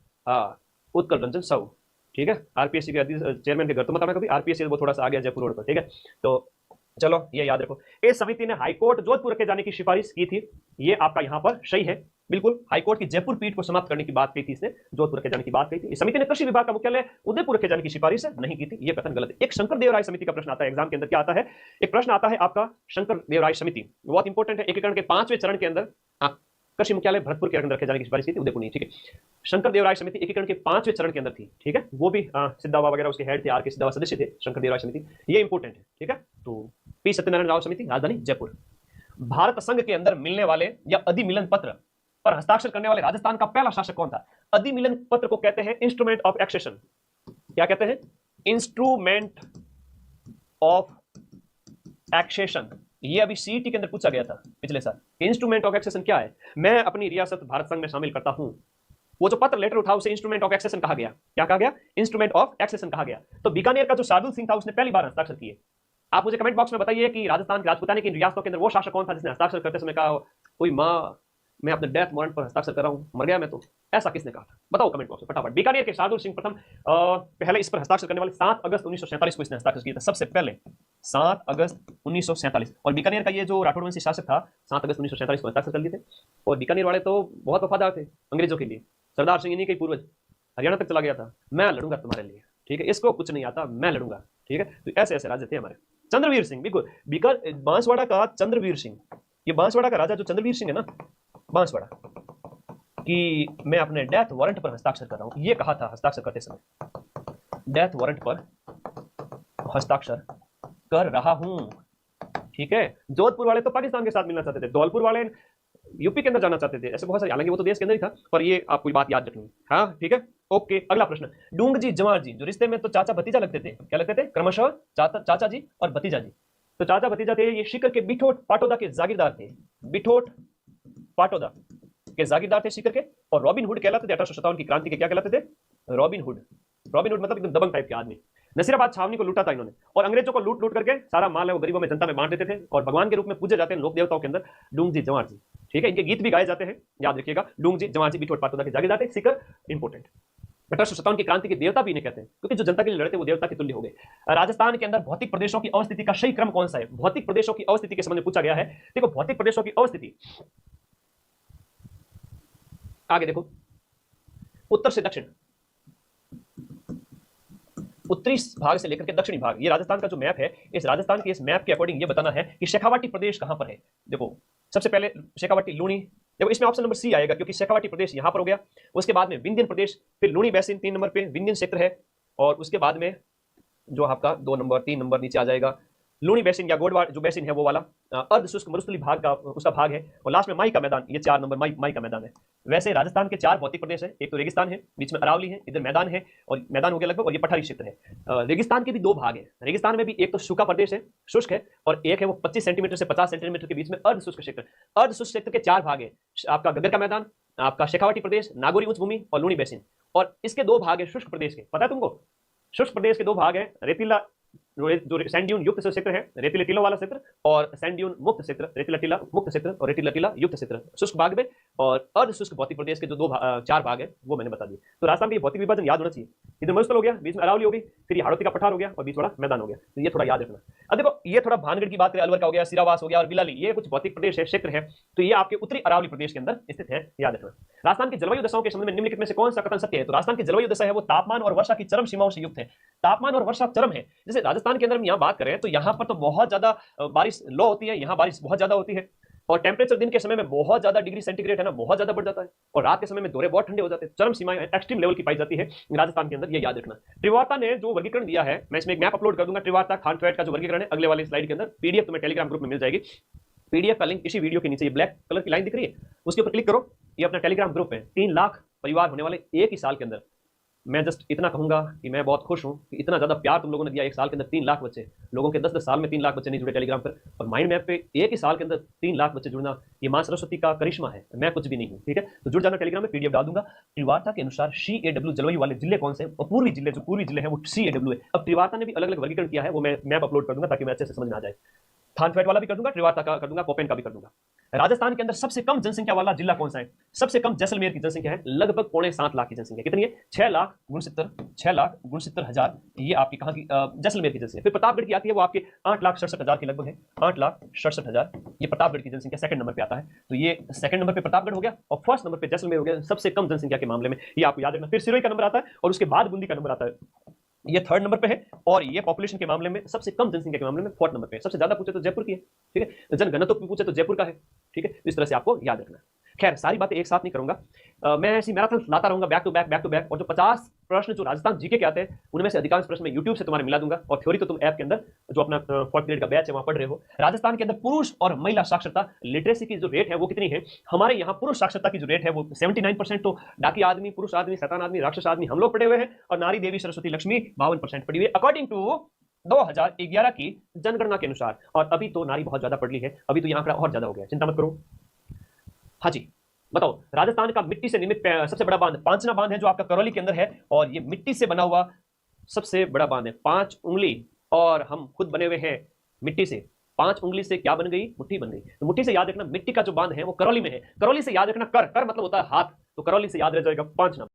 उत्कल रंजन साहू। ठीक है, आरपीएससी के चेयरमैन के घर तो मतलब कभी आरपीएससी वो थोड़ा सा आ गया जयपुर रोड पर। ठीक है, तो चलो ये याद रखो। इस समिति ने हाईकोर्ट जोधपुर रखे जाने की सिफारिश की थी। ये आपका यहाँ पर सही है, बिल्कुल। हाईकोर्ट की जयपुर पीठ को समाप्त करने की बात की थी इसने, जोधपुर रखे जाने की बात की थी। इस समिति ने कृषि विभाग का मुख्यालय उदयपुर रखे जाने की सिफारिश नहीं की थी, ये कथन गलत है। एक शंकर देवराय समिति का प्रश्न आता है एग्जाम के अंदर। क्या आता है? एक प्रश्न आता है आपका शंकर देवराय समिति, बहुत इंपॉर्टेंट है। एकीकरण के 5वें चरण के अंदर कृषि मुख्यालय भरतपुर के अंदर रखे जाने की सिफारिश की थी, उदयपुर नहीं। ठीक है, शंकर देवराय समिति एकीकरण के 5वें चरण के अंदर थी। ठीक है, वो भी सिद्धावा वगैरह उसके हेड थे, आर के सिद्धावा सदस्य थे शंकर देवराय समिति, ये इंपॉर्टेंट है। ठीक है, तो पी सत्यनारायण राव समिति, राजधानी जयपुर। भारत संघ के अंदर मिलने वाले या अधिमिलन पत्र पर हस्ताक्षर करने वाले राजस्थान का पहला शासक कौन था? अधिमिलन पत्र को कहते हैं इंस्ट्रूमेंट ऑफ एक्सेशन। क्या कहते हैं? इंस्ट्रूमेंट ऑफ एक्सेशन। ये अभी सीईटी के अंदर पूछा गया था पिछले साल। इंस्ट्रूमेंट ऑफ एक्सेशन क्या है? मैं अपनी रियासत भारत संघ में शामिल करता हूं। वो जो पत्र लेटर उठा उसे इंस्ट्रूमेंट ऑफ एक्सेशन कहा गया। क्या कहा गया? इंस्ट्रूमेंट ऑफ एक्सेशन कहा गया। तो बीकानेर का जो शार्दुल सिंह था उसने पहली बार हस्ताक्षर किए। आप मुझे कमेंट बॉक्स में बताइए कि राजस्थान की राजपूताने की रियासतों के अंदर वो शासक कौन था जिसने हस्ताक्षर करते समय कहा कोई माँ मैं अपने डेथ वारंट पर हस्ताक्षर कर रहा हूं, मर गया मैं तो, ऐसा किसने कहा था? बताओ कमेंट बॉक्स में फटाफट। बीकानेर के शार्दुल सिंह प्रथम पहले इस पर हस्ताक्षर करने वाले 7 अगस्त 1947 को इसने हस्ताक्षर किया था, सबसे पहले 7 अगस्त 1947। और बीकानेर का ये जो राठौड़ वंशी शासक था 7 अगस्त 1947 को हस्ताक्षर कर लिए थे। और बीकानेर वाले तो बहुत वफादार थे अंग्रेजों के लिए। सरदार सिंह इन्हीं के पूर्वज, हरियाणा तक चला गया था, मैं लड़ूंगा तुम्हारे लिए, ठीक है, इसको कुछ नहीं आता, मैं लड़ूंगा, ठीक है। तो ऐसे ऐसे राजा थे हमारे। चंद्रवीर सिंह, बिल्कुल बांसवाड़ा का चंद्रवीर सिंह, ये बांसवाड़ा का राजा जो चंद्रवीर सिंह है ना, बांसवाड़ा, कि मैं अपने डेथ वारंट पर हस्ताक्षर कर रहा हूं, ये कहा था हस्ताक्षर करते समय, डेथ वारंट पर हस्ताक्षर कर रहा हूं, ठीक है। जोधपुर वाले तो पाकिस्तान के साथ मिलना चाहते थे, धौलपुर वाले यूपी के अंदर जाना चाहते थे, ऐसे बहुत सारे, हालांकि वो तो देश के अंदर ही था, पर ये आपको बात याद रखनी है, हाँ ठीक है। ओके, अगला प्रश्न, डूंगजी जवार जी जो रिश्ते में तो चाचा भतीजा लगते थे, क्या लगते थे? क्रमशः चाचा जी और भतीजा जी। तो चाचा भतीजा थे, ये सीकर के बिठोट पाटोदा के जागीरदार थे, बिठोट पाटोदा के जागीरदार थे सीकर के। और रॉबिन हुड कहलाते थे, 1857 की क्रांति के क्या कहलाते थे? Robin hood. रॉबिन हुड मतलब एकदम दबंग टाइप के आदमी। नसीराबाद छावनी को लूटा था इन्होंने, और अंग्रेजों को लूट लूट करके सारा माल है वो गरीबों में, जनता में बांट देते थे, और भगवान के रूप में पूजे जाते हैं लोक देवताओं के अंदर डूंगजी जवार जी, ठीक है। इनके गीत भी गाए जाते हैं, याद रखिएगा, डूंगजी जवार जी बिठोट पाटोदा के जागीरदार थे, सीकर इंपोर्टेंट। 1857 की क्रांति के देवता भी इन्हें कहते हैं, क्योंकि जो जनता के लिए लड़े थे वो देवता के तुल्य हो गए। राजस्थान के अंदर भौतिक प्रदेशों की अवस्थिति का सही क्रम कौन सा है? भौतिक प्रदेशों की अवस्थिति के संबंध में पूछा गया है। देखो भौतिक प्रदेशों की अवस्थिति, आगे देखो, उत्तर से दक्षिण, उत्तरी भाग से लेकर के दक्षिणी भाग, ये राजस्थान का जो मैप है, इस राजस्थान के इस मैप के अकॉर्डिंग ये बताना है कि शेखावाटी प्रदेश कहां पर है। देखो सबसे पहले शेखावाटी लूणी, देखो इसमें ऑप्शन नंबर सी आएगा, क्योंकि शेखावाटी प्रदेश यहां पर हो गया। उसके बाद में विंध्यन प्रदेश, फिर लूणी बैसिन 3 नंबर पे, विंध्यन क्षेत्र है, और उसके बाद में जो आपका 2 नंबर 3 नंबर नीचे आ जाएगा लूणी बैसिन या गोडवाड़ जो बैसिन है वो वाला, अर्ध शुष्क मरुस्थली भाग का उसका भाग है, और लास्ट में माई का मैदान, ये 4 नंबर माई का मैदान है। वैसे राजस्थान के 4 भौतिक प्रदेश है, एक तो रेगिस्तान है, बीच में अरावली है, इधर मैदान है, और मैदान हो गया लगभग, और ये पठारी क्षेत्र है। रेगिस्तान के भी 2 भाग है, रेगिस्तान में भी एक तो सूखा प्रदेश है, शुष्क है, और एक है वो 25 सेंटीमीटर से 50 सेंटीमीटर के बीच में अर्ध शुष्क क्षेत्र। अर्ध शुष्क क्षेत्र के 4 भाग है, आपका गगर का मैदान, आपका शेखावाटी प्रदेश, नागौरी उच्च भूमि और लूणी बैसिन। और इसके 2 भाग है शुष्क प्रदेश के, पता है तुमको? शुष्क प्रदेश के 2 भाग है, रेतीला जो सैंड ड्यून युक्त क्षेत्र है, रेतीले टीलों वाला क्षेत्र, और सैंड ड्यून मुक्त क्षेत्र, रेतीला टीला मुक्त क्षेत्र और रेतीला टीला युक्त क्षेत्र शुष्क भाग में। और अर्ध शुष्क भौतिक प्रदेश के जो 4 भाग है वो मैंने बता दिए। तो राजस्थान का भौतिक विभाजन याद होना चाहिए। इधर मरुस्थल हो गया, बीच में अरावली हो गई, फिर ये हाड़ौती का पठार हो गया, और बीच वाला मैदान हो गया, तो ये थोड़ा याद रखना। अब देखो ये थोड़ा भानगढ़ की बात करें, अलवर का हो गया, सिरावास हो गया और बिलाली, ये कुछ भौतिक प्रदेश है, क्षेत्र है, तो ये आपके उत्तरी अरावली प्रदेश के अंदर स्थित है, याद रखना। राजस्थान की जलवायु दशाओं के संबंध में निम्नलिखित में से कौन सा कथन सत्य है? तो राजस्थान की जलवायु दशा है वो तापमान और वर्षा की चरम सीमाओं से युक्त है। तापमान और वर्षा चरम है। जैसे राजस्थान के अंदर हम यहाँ बात करें तो यहाँ पर तो बहुत ज्यादा बारिश लो होती है, यहाँ बारिश बहुत ज्यादा होती है, और टेम्परेचर दिन के समय में बहुत ज्यादा डिग्री सेंटीग्रेड है ना, बहुत ज्यादा बढ़ जाता है, और रात के समय में दोरे बहुत ठंडे हो जाते हैं, चरम सीमाएं एक्सट्रीम लेवल की पाई जाती है राजस्थान के अंदर, ये याद रखना। त्रिवार्ता ने जो वर्गीकरण दिया है, मैं इसमें एक मैप अपलोड कर दूंगा, त्रिवार्ता खानथ्वेट का जो वर्गीकरण है अगले वाली स्लाइड के अंदर, पीडीएफ तुम्हें टेलीग्राम ग्रुप में मिल जाएगी। पीडीएफ का लिंक इसी वीडियो के नीचे, ये ब्लैक कलर की लाइन दिख रही है, उसके ऊपर क्लिक करो, ये अपना टेलीग्राम ग्रुप है। 3 लाख परिवार होने वाले एक ही साल के अंदर। मैं जस्ट इतना कहूंगा कि मैं बहुत खुश हूं कि इतना ज्यादा प्यार तुम लोगों ने दिया। एक साल के अंदर 3 लाख बच्चे, लोगों के 10-10 साल में 3 लाख बच्चे नहीं जुड़े टेलीग्राम पर, और माइंड मैप पे एक ही साल के अंदर 3 लाख बच्चे जुड़ना, ये मां सरस्वती का करिश्मा है, मैं कुछ भी नहीं हूं, ठीक है। तो जुड़ जाना टेलीग्राम में, पीडीएफ डाल दूंगा। त्रिवार्ता के अनुसार CAW जलवायु वाले जिले कौन से, और पूर्वी जिले, जो पूर्वी जिले हैं वो CAW है। अब त्रिवार्ता ने भी अलग अलग वर्गीकरण किया है, वो मैं मैप अपलोड कर दूंगा ताकि मैं अच्छे से समझ में आ जाए। थानफेट वाला भी कर दूंगा, त्रिवार्ता का कर दूंगा, कोपेन का भी कर दूंगा। राजस्थान के अंदर सबसे कम जनसंख्या वाला जिला कौन सा है? सबसे कम जैसलमेर की जनसंख्या है, लगभग 6.25 लाख की जनसंख्या। कितनी है? 6,69,000। ये आपकी कहां की? जैसलमेर की जनसंख्या। फिर प्रतापगढ़ की आती है, वो आपके 8,67,000 के लगभग है, 8,67,000। ये प्रतापगढ़ की जनसंख्या सेकंड नंबर पे आता है, तो ये सेकंड नंबर पे प्रतापगढ़ हो गया, और फर्स्ट नंबर पे जैसलमेर हो गया, सबसे कम जनसंख्या के मामले में, ये आपको याद रखना। फिर सिरोही का नंबर आता है, और उसके बाद बूंदी का नंबर आता है, ये 3rd नंबर पे है, और ये पॉपुलेशन के मामले में सबसे कम जनसंख्या के मामले में 4th नंबर पे है। सबसे ज्यादा पूछे तो जयपुर की है, ठीक है, जनघनत्व तो पूछे तो जयपुर का है, ठीक है। इस तरह से आपको याद रखना। खैर सारी बातें एक साथ नहीं करूंगा, मैं ऐसी मैराथन लाता रहूंगा बैक टू बैक, और जो 50 प्रश्न जो राजस्थान जीके के आते हैं उनमें से अधिकांश प्रश्न मैं यूट्यूब से तुम्हारे मिला दूंगा, और थ्योरी तो तुम ऐप के अंदर जो अपना 4th ग्रेड का बैच है वहां पढ़ रहे हो। राजस्थान के अंदर पुरुष और महिला साक्षरता लिटरेसी की जो रेट है वो कितनी है? हमारे यहाँ पुरुष साक्षरता की जो रेट है वो 79% तो डाकी आदमी, पुरुष आदमी, शैतान आदमी, राक्षस आदमी हम लोग पढ़े हुए हैं, और नारी देवी सरस्वती लक्ष्मी 52% पढ़ी हुई है, अकॉर्डिंग टू 2011 की जनगणना के अनुसार। और अभी तो नारी बहुत ज्यादा पढ़ ली है, अभी तो ये आंकड़ा और ज्यादा हो गया, चिंता मत करो। हाँ जी बताओ, राजस्थान का मिट्टी से निर्मित सबसे बड़ा बांध पांचना बांध है, जो आपका करौली के अंदर है, और ये मिट्टी से बना हुआ सबसे बड़ा बांध है, 5 उंगली, और हम खुद बने हुए हैं मिट्टी से, 5 उंगली से क्या बन गई? मुट्ठी बन गई। तो मुट्ठी से याद रखना, मिट्टी का जो बांध है वो करौली में है। करौली से याद रखना, कर कर मतलब होता है हाथ, तो करौली से याद रह जाएगा 5 नाम।